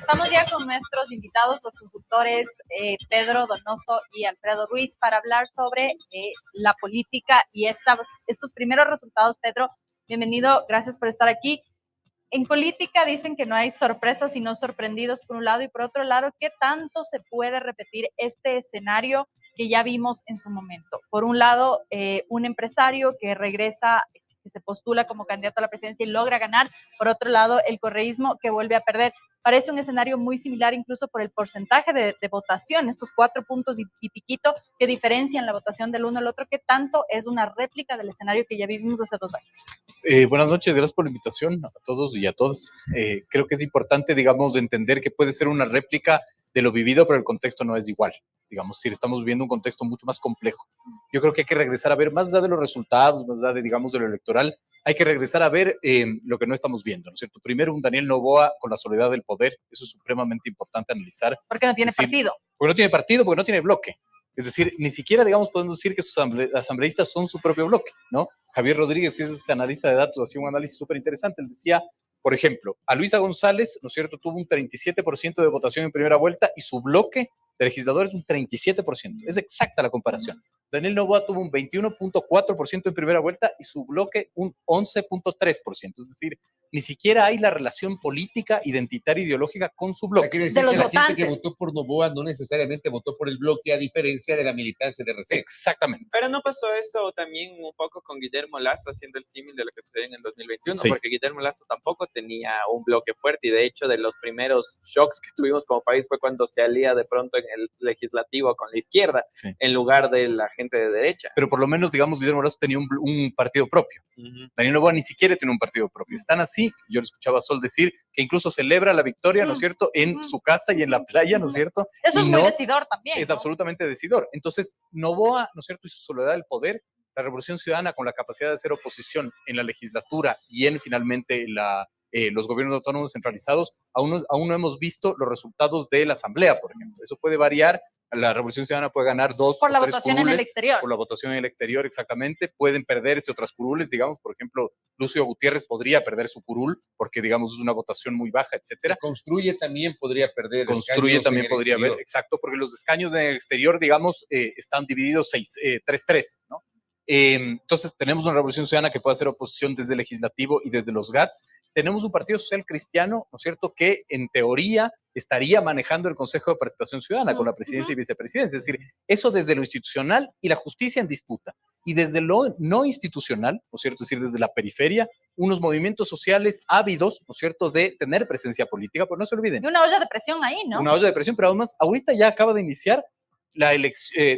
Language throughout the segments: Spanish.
Estamos ya con nuestros invitados, los consultores Pedro Donoso y Alfredo Ruiz, para hablar sobre la política y estos primeros resultados. Pedro, bienvenido, gracias por estar aquí. En política dicen que no hay sorpresas sino sorprendidos por un lado, y por otro lado, ¿qué tanto se puede repetir este escenario que ya vimos en su momento? Por un lado, un empresario que regresa, que se postula como candidato a la presidencia y logra ganar. Por otro lado, el correísmo que vuelve a perder. Parece un escenario muy similar incluso por el porcentaje de votación, estos 4 puntos y piquito que diferencian la votación del uno al otro. ¿Qué tanto es una réplica del escenario que ya vivimos hace 2 años? Buenas noches, gracias por la invitación a todos y a todas. Creo que es importante, digamos, entender que puede ser una réplica de lo vivido, pero el contexto no es igual. Digamos, si estamos viviendo un contexto mucho más complejo. Yo creo que hay que regresar a ver, más allá de los resultados, más allá de, digamos, de lo electoral, hay que regresar a ver lo que no estamos viendo, ¿no es cierto? Primero, un Daniel Noboa con la soledad del poder, eso es supremamente importante analizar. Porque no tiene partido. Porque no tiene partido, porque no tiene bloque. Es decir, ni siquiera, digamos, podemos decir que sus asambleístas son su propio bloque, ¿no? Javier Rodríguez, que es este analista de datos, hacía un análisis súper interesante. Él decía, por ejemplo, a Luisa González, ¿no es cierto?, tuvo un 37% de votación en primera vuelta y su bloque de legisladores un 37%. Es exacta la comparación. Daniel Noboa tuvo un 21.4% en primera vuelta y su bloque un 11.3%. Es decir, ni siquiera hay la relación política, identitaria, ideológica con su bloque. O sea, quiere decir de los que la votantes. gente que votó por Noboa no necesariamente votó por el bloque, a diferencia de la militancia de RC. Exactamente. Pero no pasó eso también un poco con Guillermo Lasso, haciendo el símil de lo que sucedió en el 2021, sí. Porque Guillermo Lasso tampoco tenía un bloque fuerte, y de hecho de los primeros shocks que tuvimos como país fue cuando se alía de pronto en el legislativo con la izquierda, sí, en lugar de la gente de derecha. Pero por lo menos, digamos, Guillermo Lasso tenía un partido propio. Daniel Noboa ni siquiera tiene un partido propio. Están así, yo le escuchaba a Sol decir que incluso celebra la victoria, ¿no es cierto?, en su casa y en la playa, ¿no es cierto? Eso y es muy decidor también. Es ¿no? absolutamente decidor. Entonces, Noboa, ¿no es cierto?, y su soledad del poder, la Revolución Ciudadana con la capacidad de hacer oposición en la legislatura y en finalmente los gobiernos autónomos centralizados, aún no hemos visto los resultados de la Asamblea, por ejemplo. Eso puede variar. La Revolución Ciudadana puede ganar 2 por o la 3 votación curules, en el exterior. por la votación en el exterior, exactamente. Pueden perderse otras curules, digamos, por ejemplo, Lucio Gutiérrez podría perder su curul porque, digamos, es una votación muy baja, etcétera. Construye también podría perder. Construye también podría haber, exacto, porque los escaños en el exterior, digamos, están divididos 3-3, ¿no? Entonces, tenemos una Revolución Ciudadana que puede hacer oposición desde el legislativo y desde los GATS. Tenemos un Partido Social Cristiano, ¿no es cierto?, que en teoría estaría manejando el Consejo de Participación Ciudadana con la presidencia y vicepresidencia. Es decir, eso desde lo institucional y la justicia en disputa. Y desde lo no institucional, ¿no es cierto?, es decir, desde la periferia, unos movimientos sociales ávidos, ¿no es cierto?, de tener presencia política, pero no se olviden. Y una olla de presión ahí, ¿no? Una olla de presión, pero además, ahorita ya acaba de iniciar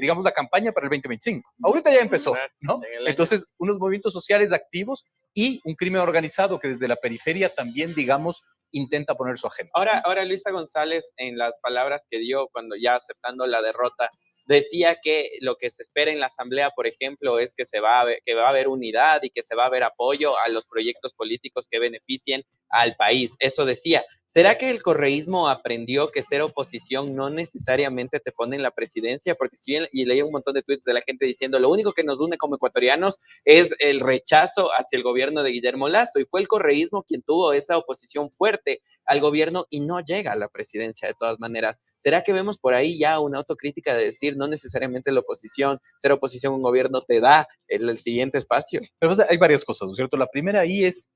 digamos, la campaña para el 2025. Ahorita ya empezó, ¿no? Entonces, unos movimientos sociales activos y un crimen organizado que desde la periferia también, digamos, intenta poner su agenda. Ahora Luisa González, en las palabras que dio cuando ya aceptando la derrota, decía que lo que se espera en la Asamblea, por ejemplo, es que va a haber unidad y que se va a haber apoyo a los proyectos políticos que beneficien al país. Eso decía. ¿Será que el correísmo aprendió que ser oposición no necesariamente te pone en la presidencia? Porque si bien, y leí un montón de tweets de la gente diciendo, lo único que nos une como ecuatorianos es el rechazo hacia el gobierno de Guillermo Lasso, y fue el correísmo quien tuvo esa oposición fuerte al gobierno y no llega a la presidencia de todas maneras. ¿Será que vemos por ahí ya una autocrítica de decir no necesariamente la oposición, ser oposición a un gobierno te da el siguiente espacio? Pero hay varias cosas, ¿no es cierto? La primera ahí es,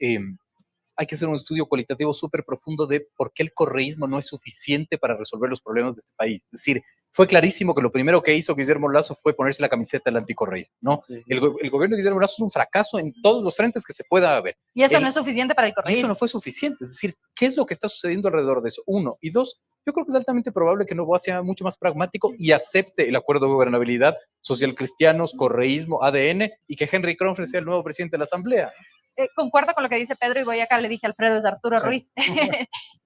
hay que hacer un estudio cualitativo súper profundo de por qué el correísmo no es suficiente para resolver los problemas de este país. Es decir, fue clarísimo que lo primero que hizo Guillermo Lasso fue ponerse la camiseta del anticorreísmo, ¿no? El gobierno de Guillermo Lasso es un fracaso en todos los frentes que se pueda ver. Y eso no es suficiente para el correísmo. Eso no fue suficiente. Es decir, ¿qué es lo que está sucediendo alrededor de eso? Uno. Y dos, yo creo que es altamente probable que Noboa sea mucho más pragmático y acepte el acuerdo de gobernabilidad, socialcristianos, correísmo, ADN, y que Henry Kronfeld sea el nuevo presidente de la Asamblea. Concuerdo con lo que dice Pedro, y voy acá, le dije a Alfredo, es Arturo Ruiz.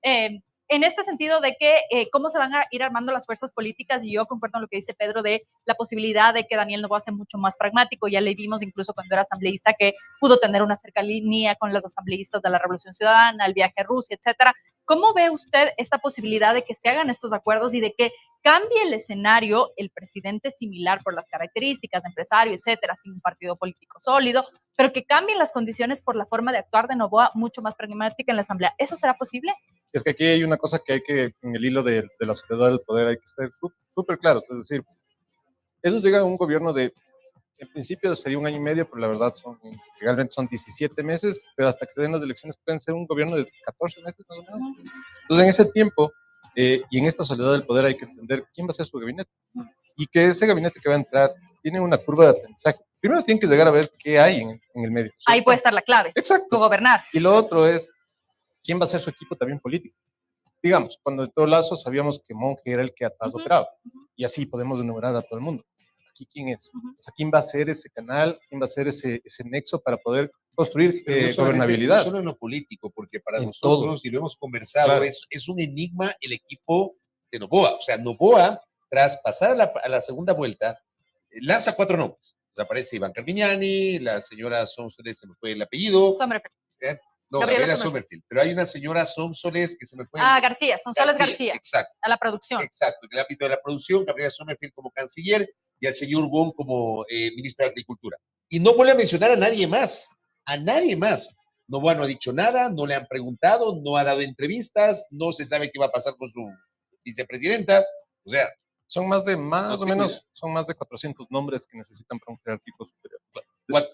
En este sentido de que cómo se van a ir armando las fuerzas políticas, y yo concuerdo con lo que dice Pedro de la posibilidad de que Daniel Noboa sea mucho más pragmático. Ya le vimos incluso cuando era asambleísta que pudo tener una cercanía con los asambleístas de la Revolución Ciudadana, el viaje a Rusia, etcétera. ¿Cómo ve usted esta posibilidad de que se hagan estos acuerdos y de que cambie el escenario, el presidente similar por las características, empresario, etcétera, sin un partido político sólido, pero que cambien las condiciones por la forma de actuar de Noboa mucho más pragmática en la Asamblea? ¿Eso será posible? Es que aquí hay una cosa que hay que, en el hilo de la sociedad del poder, hay que estar súper claros. Es decir, ellos llegan a un gobierno de, en principio sería 1 año y medio, pero la verdad legalmente son 17 meses, pero hasta que se den las elecciones pueden ser un gobierno de 14 meses más o menos. Entonces, en ese tiempo y en esta soledad del poder hay que entender quién va a ser su gabinete y que ese gabinete que va a entrar tiene una curva de aprendizaje. Primero tienen que llegar a ver qué hay en el medio, ¿cierto? Ahí puede estar la clave. Exacto. Gobernar. Y lo otro es quién va a ser su equipo también político. Digamos, cuando de todo Lazo sabíamos que Monge era el que atrás operaba, y así podemos enumerar a todo el mundo. Aquí, ¿quién es? O sea, ¿quién va a ser ese canal? ¿Quién va a ser ese nexo para poder construir gobernabilidad? No solo en lo político, porque para En nosotros, todo. y lo hemos conversado, Claro. es un enigma el equipo de Noboa. O sea, Noboa, tras pasar a la segunda vuelta, lanza 4 nombres. Aparece Iván Carmignani, la señora Sonsoles, se me fue el apellido. Sommerfeld. No, Gabriela Sommerfeld. Pero hay una señora Sonsoles que se me fue. García, Sonsoles García. Exacto. A la producción. Exacto, en el ámbito de la producción, Gabriela Sommerfeld como canciller y al señor Wong como ministro de Agricultura. Y no vuelve a mencionar a nadie más, Noboa no ha dicho nada, no le han preguntado, no ha dado entrevistas, no se sabe qué va a pasar con su vicepresidenta. O sea, son más de 400 nombres que necesitan para un jerárquico superior.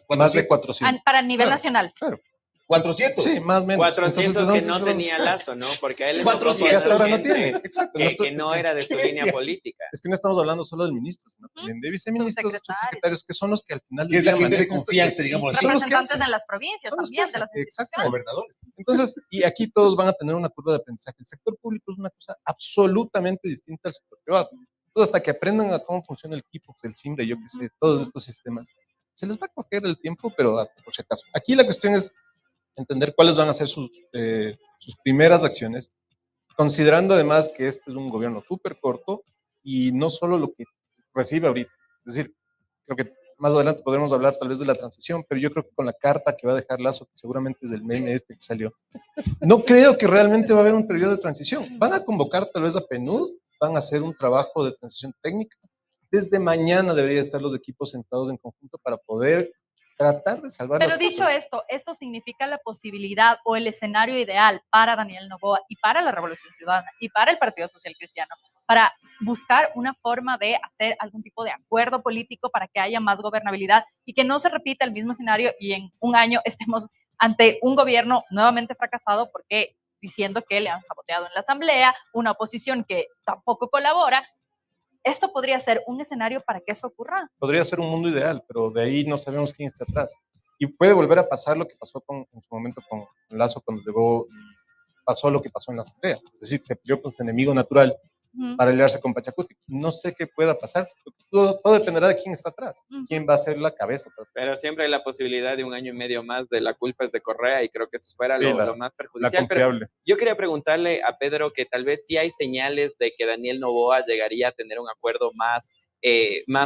Más de 400. Para el nivel nacional. Claro. 400. Sí, más o menos. 400 entonces, que no tenía Lazo, ¿no? Porque a él le 400 hasta ahora no tiene. Exacto. Que no era de su línea política. Es que no estamos hablando solo del ministro, sino también de viceministros, subsecretarios, que son los que al final... Que es la gente de confianza, digamos así. Representantes en las provincias también, de las instituciones. Exacto, gobernadores. Entonces, y aquí todos van a tener una curva de aprendizaje. El sector público es una cosa absolutamente distinta al sector privado. Entonces, hasta que aprendan a cómo funciona el equipo, el CIMBRE, yo qué sé, todos estos sistemas, se les va a coger el tiempo, pero hasta por si acaso. Aquí la cuestión es entender cuáles van a ser sus primeras acciones, considerando además que este es un gobierno súper corto y no solo lo que recibe ahorita. Es decir, creo que más adelante podremos hablar tal vez de la transición, pero yo creo que con la carta que va a dejar Lazo, que seguramente es del meme este que salió, no creo que realmente va a haber un periodo de transición. Van a convocar tal vez a PNUD, van a hacer un trabajo de transición técnica. Desde mañana deberían estar los equipos sentados en conjunto para poder tratar de salvar Pero las dicho cosas. esto significa la posibilidad o el escenario ideal para Daniel Noboa y para la Revolución Ciudadana y para el Partido Social Cristiano, para buscar una forma de hacer algún tipo de acuerdo político para que haya más gobernabilidad y que no se repita el mismo escenario y en un año estemos ante un gobierno nuevamente fracasado porque diciendo que le han saboteado en la asamblea, una oposición que tampoco colabora. Esto podría ser un escenario para que eso ocurra. Podría ser un mundo ideal, pero de ahí no sabemos quién está atrás. Y puede volver a pasar lo que pasó en su momento con Lazo cuando llegó, pasó lo que pasó en la asamblea. Es decir, se peleó con su enemigo natural para aliarse con Pachacuti. No sé qué pueda pasar. Todo dependerá de quién está atrás, quién va a ser la cabeza. Pero siempre hay la posibilidad de 1 año y medio más de la culpa es de Correa y creo que eso fuera lo más perjudicial. Pero yo quería preguntarle a Pedro que tal vez sí hay señales de que Daniel Noboa llegaría a tener un acuerdo más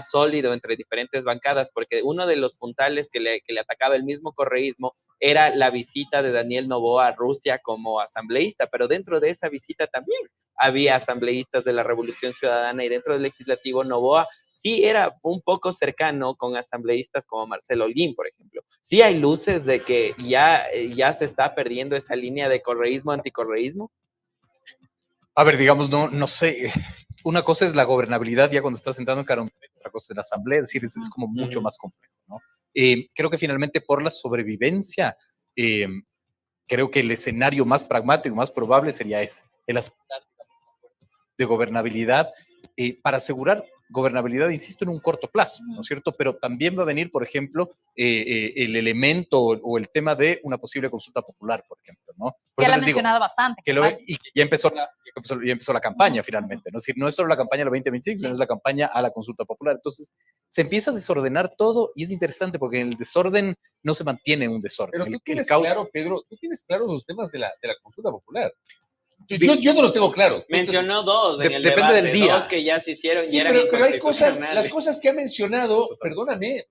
sólido entre diferentes bancadas, porque uno de los puntales que le atacaba el mismo correísmo era la visita de Daniel Noboa a Rusia como asambleísta, pero dentro de esa visita también había asambleístas de la Revolución Ciudadana y dentro del legislativo Noboa sí era un poco cercano con asambleístas como Marcelo Holguín, por ejemplo. Sí hay luces de que ya se está perdiendo esa línea de correísmo, anticorreísmo. A ver, digamos, no sé. Una cosa es la gobernabilidad ya cuando estás sentado en Carón, otra cosa es la asamblea, es decir, es como mucho más complejo, ¿no? Creo que finalmente por la sobrevivencia, creo que el escenario más pragmático, más probable sería ese, el aceptar de gobernabilidad para asegurar gobernabilidad, insisto, en un corto plazo, ¿no es cierto? Pero también va a venir, por ejemplo, el elemento o el tema de una posible consulta popular, por ejemplo, ¿no? Por ya la ha digo, mencionado bastante. y que ya empezó la campaña finalmente, ¿no? Es decir, no es solo la campaña del 2025, sino es la campaña a la consulta popular. Entonces, se empieza a desordenar todo y es interesante porque en el desorden no se mantiene un desorden. Pero tú tienes claro, Pedro, tú tienes claro los temas de la consulta popular. Yo no los tengo claros. Mencionó dos en el depende debate, del día. dos que ya se hicieron Sí, y eran pero hay cosas, inconstitucionales. las cosas que ha mencionado, perdóname,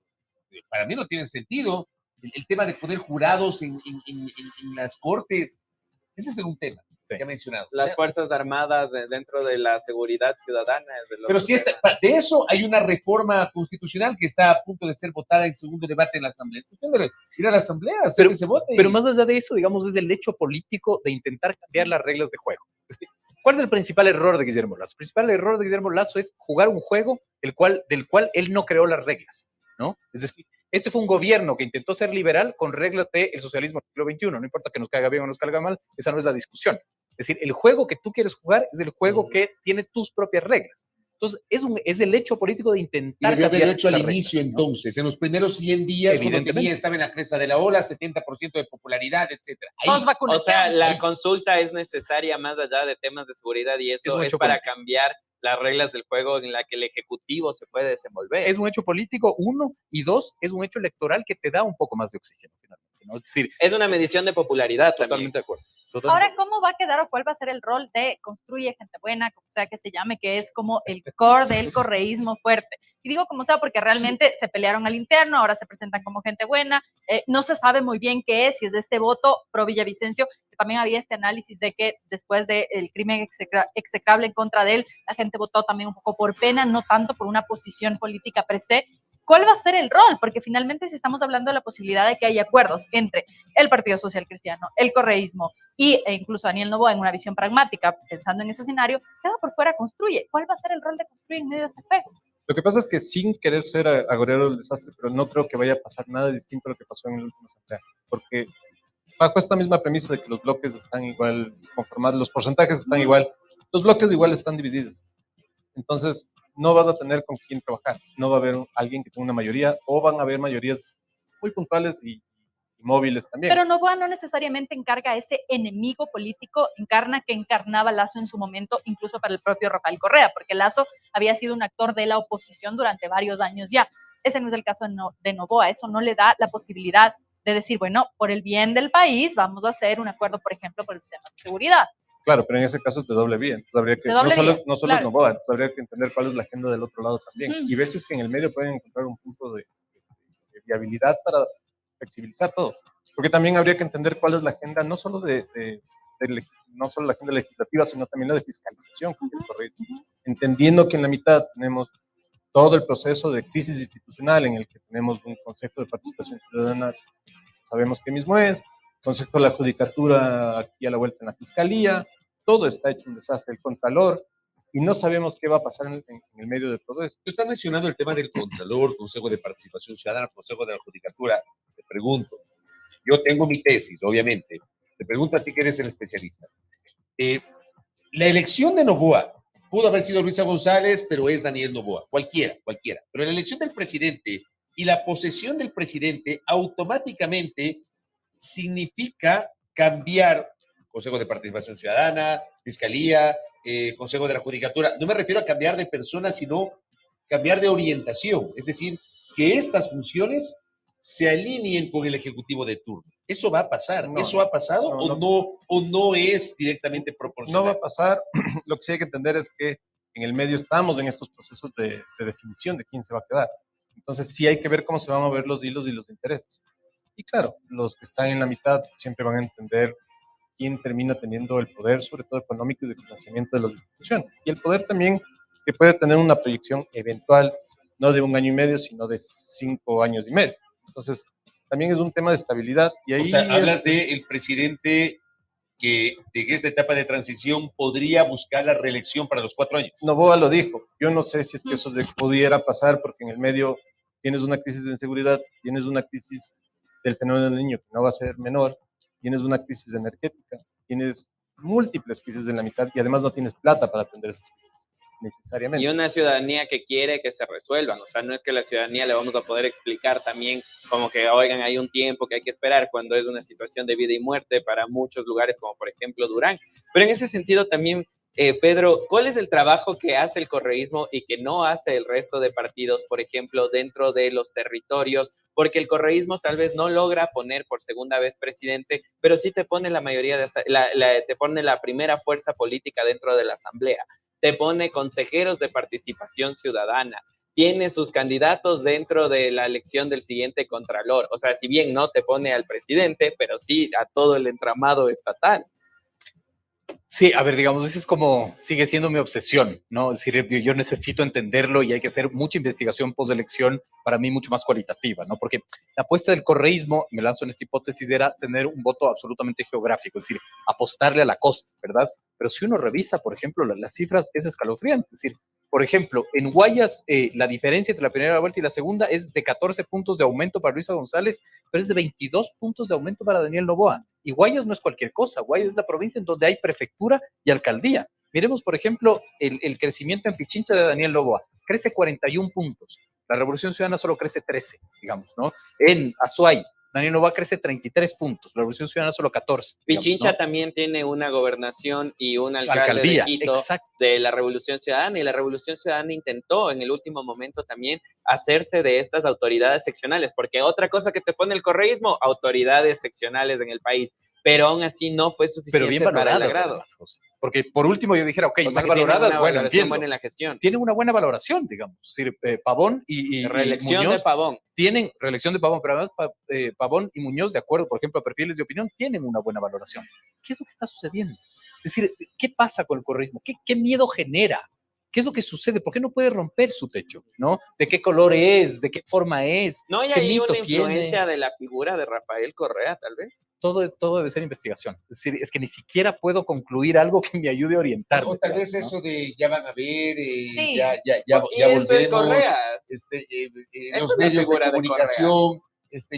para mí no tienen sentido. El tema de poner jurados en las cortes, ese es un tema. Sí. que ha mencionado. Las Fuerzas Armadas dentro de la seguridad ciudadana. Pero si de eso hay una reforma constitucional que está a punto de ser votada en segundo debate en la Asamblea. Es cuestión de ir a la Asamblea, hacer que se vote. Pero más allá de eso, digamos, es el hecho político de intentar cambiar las reglas de juego. ¿Cuál es el principal error de Guillermo Lasso? El principal error de Guillermo Lasso es jugar un juego del cual él no creó las reglas, ¿no? Es decir, este fue un gobierno que intentó ser liberal con reglas del socialismo del siglo XXI. No importa que nos caiga bien o nos caiga mal, esa no es la discusión. Es decir, el juego que tú quieres jugar es el juego que tiene tus propias reglas. Entonces, es el hecho político de intentar y haberlo hecho al las inicio, reglas, ¿no? entonces, en los primeros 100 días, cuando estaba en la cresta de la ola, 70% de popularidad, etcétera. O sea, la consulta es necesaria más allá de temas de seguridad y eso es para cambiar las reglas del juego en la que el Ejecutivo se puede desenvolver. Es un hecho político, uno, y dos, es un hecho electoral que te da un poco más de oxígeno, finalmente, ¿no? Es decir, es una medición de popularidad totalmente también. De acuerdo. Ahora, ¿cómo va a quedar o cuál va a ser el rol de Construye Gente Buena, como sea que se llame, que es como el core del correísmo fuerte? Y digo como sea porque realmente se pelearon al interno, ahora se presentan como gente buena, no se sabe muy bien qué es, si es de este voto pro Villavicencio, que también había este análisis de que después del crimen execrable en contra de él, la gente votó también un poco por pena, no tanto por una posición política per se. ¿Cuál va a ser el rol? Porque finalmente si estamos hablando de la posibilidad de que haya acuerdos entre el Partido Social Cristiano, el correísmo e incluso Daniel Noboa en una visión pragmática, pensando en ese escenario, queda por fuera Construye. ¿Cuál va a ser el rol de Construye en medio de este juego? Lo que pasa es que sin querer ser agorero del desastre, pero no creo que vaya a pasar nada distinto a lo que pasó en el último asamblea, porque bajo esta misma premisa de que los bloques están igual conformados, los porcentajes están igual, los bloques igual están divididos. Entonces, no vas a tener con quién trabajar, no va a haber alguien que tenga una mayoría, o van a haber mayorías muy puntuales y móviles también. Pero Noboa no necesariamente encarga ese enemigo político, que encarnaba Lasso en su momento, incluso para el propio Rafael Correa, porque Lasso había sido un actor de la oposición durante varios años ya. Ese no es el caso de Noboa, eso no le da la posibilidad de decir, bueno, por el bien del país vamos a hacer un acuerdo, por ejemplo, por el tema de seguridad. Claro, pero en ese caso es de doble vía. Entonces habría que, no solo es Noboa, entonces habría que entender cuál es la agenda del otro lado también. Y ver si es que en el medio pueden encontrar un punto de viabilidad para flexibilizar todo. Porque también habría que entender cuál es la agenda, no solo no solo la agenda legislativa, sino también la de fiscalización. Entendiendo que en la mitad tenemos todo el proceso de crisis institucional en el que tenemos un Consejo de Participación Ciudadana, sabemos qué mismo es, Consejo de la Judicatura aquí a la vuelta en la Fiscalía, todo está hecho un desastre, el Contralor, y no sabemos qué va a pasar en el medio de todo esto. Tú estás mencionando el tema del Contralor, Consejo de Participación Ciudadana, Consejo de la Judicatura. Te pregunto, yo tengo mi tesis, obviamente. Te pregunto a ti que eres el especialista. La elección de Noboa pudo haber sido Luisa González, pero es Daniel Noboa, cualquiera. Pero la elección del presidente y la posesión del presidente automáticamente significa cambiar Consejo de Participación Ciudadana, Fiscalía, Consejo de la Judicatura. No me refiero a cambiar de persona, sino cambiar de orientación. Es decir, que estas funciones se alineen con el Ejecutivo de turno. ¿Eso va a pasar? No, ¿Eso ha pasado o no es directamente proporcional? No va a pasar. Lo que sí hay que entender es que en el medio estamos en estos procesos de definición de quién se va a quedar. Entonces sí hay que ver cómo se van a mover los hilos y los intereses. Y claro, los que están en la mitad siempre van a entender quién termina teniendo el poder, sobre todo económico y de financiamiento de las instituciones. Y el poder también que puede tener una proyección eventual, no de 1 año y medio, sino de 5 años y medio. Entonces, también es un tema de estabilidad. Y ahí o sea, hablas del presidente que en esta etapa de transición podría buscar la reelección para los 4 años. Noboa lo dijo. Yo no sé si es que eso pudiera pasar, porque en el medio tienes una crisis de inseguridad, tienes una crisis del fenómeno del niño que no va a ser menor, tienes una crisis energética, tienes múltiples crisis en la mitad y además no tienes plata para atender esas crisis, necesariamente. Y una ciudadanía que quiere que se resuelvan, o sea, no es que la ciudadanía le vamos a poder explicar también como que, oigan, hay un tiempo que hay que esperar cuando es una situación de vida y muerte para muchos lugares, como por ejemplo Durán. Pero en ese sentido también, Pedro, ¿cuál es el trabajo que hace el correísmo y que no hace el resto de partidos, por ejemplo, dentro de los territorios? Porque el correísmo tal vez no logra poner por segunda vez presidente, pero sí te pone la mayoría te pone la primera fuerza política dentro de la asamblea, te pone consejeros de participación ciudadana, tiene sus candidatos dentro de la elección del siguiente contralor. O sea, si bien no te pone al presidente, pero sí a todo el entramado estatal. Sí, a ver, digamos, ese es como, sigue siendo mi obsesión, ¿no? Es decir, yo necesito entenderlo y hay que hacer mucha investigación post-elección, para mí mucho más cualitativa, ¿no? Porque la apuesta del correísmo, me lanzo en esta hipótesis, era tener un voto absolutamente geográfico, es decir, apostarle a la costa, ¿verdad? Pero si uno revisa, por ejemplo, las cifras, es escalofriante, es decir, por ejemplo, en Guayas, la diferencia entre la primera vuelta y la segunda es de 14 puntos de aumento para Luisa González, pero es de 22 puntos de aumento para Daniel Noboa. Y Guayas no es cualquier cosa, Guayas es la provincia en donde hay prefectura y alcaldía. Miremos, por ejemplo, el crecimiento en Pichincha de Daniel Noboa. Crece 41 puntos. La Revolución Ciudadana solo crece 13, digamos, ¿no? En Azuay, Daniel Noboa crece 33 puntos. La Revolución Ciudadana solo 14. Digamos, Pichincha ¿no? también tiene una gobernación y un alcalde Alcaldía, de Quito exacto. de la Revolución Ciudadana, y la Revolución Ciudadana intentó en el último momento también hacerse de estas autoridades seccionales, porque otra cosa que te pone el correísmo, autoridades seccionales en el país, pero aún así no fue Pero suficiente bien para el valoradas, agrado. además, José. Porque por último yo dijera, ok, O sea, mal que tienen valoradas, una bueno, valoración entiendo. buena en la gestión. Tienen una buena valoración, digamos. Es decir, Pavón y Reelección Muñoz de Pavón. tienen reelección de Pavón, pero además Pavón y Muñoz, de acuerdo, por ejemplo, a perfiles de opinión, tienen una buena valoración. ¿Qué es lo que está sucediendo? Es decir, ¿qué pasa con el correísmo? ¿Qué miedo genera? ¿Qué es lo que sucede? ¿Por qué no puede romper su techo? ¿No? ¿De qué color es? ¿De qué forma es? ¿No hay ¿Qué ahí mito una influencia tiene? de la figura de Rafael Correa, tal vez? Todo debe ser investigación. Es decir, es que ni siquiera puedo concluir algo que me ayude a orientar. O tal vez eso de ya van a ver, Sí. ya Y eso es volvemos, Correa. los Es una medios de figura de comunicación,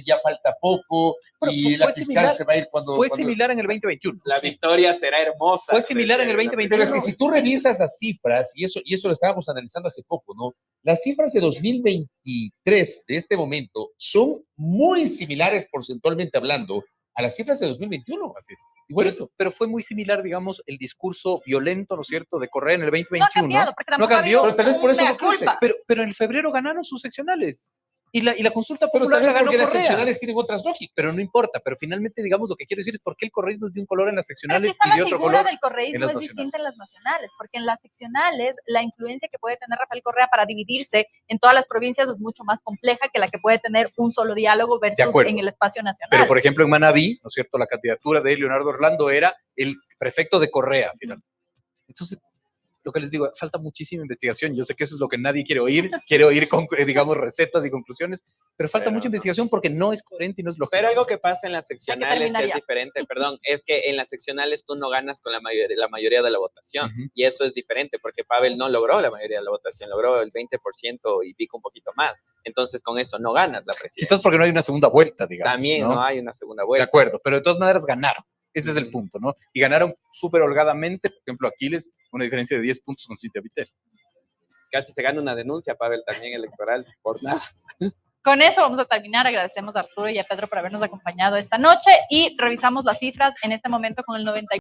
ya falta poco, Bueno, y la fiscal se va a ir cuando... fue similar en el 2021. La victoria será hermosa. Fue similar en el 2021. Pero es que si tú revisas las cifras, y eso lo estábamos analizando hace poco, ¿no? Las cifras de 2023 de este momento son muy similares porcentualmente hablando a las cifras de 2021. Así es. Igual Pero fue muy similar, digamos, el discurso violento, ¿no es cierto?, de Correa en el No ha 2021. cambiado, porque No tampoco ha cambió, habido pero tal vez por un eso mea no crece. culpa. pero en febrero ganaron sus seccionales. Y la consulta Pero popular tal la vez ganó porque las Correa. seccionales tienen otras lógicas. Pero no importa, pero finalmente, digamos, lo que quiero decir es por qué el correísmo es de un color en las Pero seccionales quizá y de la otro figura color del en correísmo las es distinta en nacionales. las nacionales, porque en las seccionales la influencia que puede tener Rafael Correa para dividirse en todas las provincias es mucho más compleja que la que puede tener un solo diálogo De versus acuerdo. en el espacio nacional. Pero, por ejemplo, en Manabí, ¿no es cierto?, la candidatura de Leonardo Orlando era el prefecto de Correa, finalmente. Entonces, lo que les digo, falta muchísima investigación. Yo sé que eso es lo que nadie quiere oír con, digamos, recetas y conclusiones, pero falta mucha investigación porque no es coherente y no es lógico. Pero algo que pasa en las Hay que seccionales terminar que es ya. diferente, perdón, es que en las seccionales tú no ganas con la mayoría de la votación. Y eso es diferente porque Pavel no logró la mayoría de la votación, logró el 20% y pico un poquito más. Entonces con eso no ganas la presidencia. Quizás porque no hay una segunda vuelta, digamos. También no hay una segunda De vuelta. acuerdo, pero de todas maneras ganaron. Ese es el punto, ¿no? Y ganaron súper holgadamente, por ejemplo, Aquiles, una diferencia de 10 puntos con Cintia Viteri. Casi se gana una denuncia, Pavel, también electoral, por nada. Con eso vamos a terminar. Agradecemos a Arturo y a Pedro por habernos acompañado esta noche y revisamos las cifras en este momento con el 90.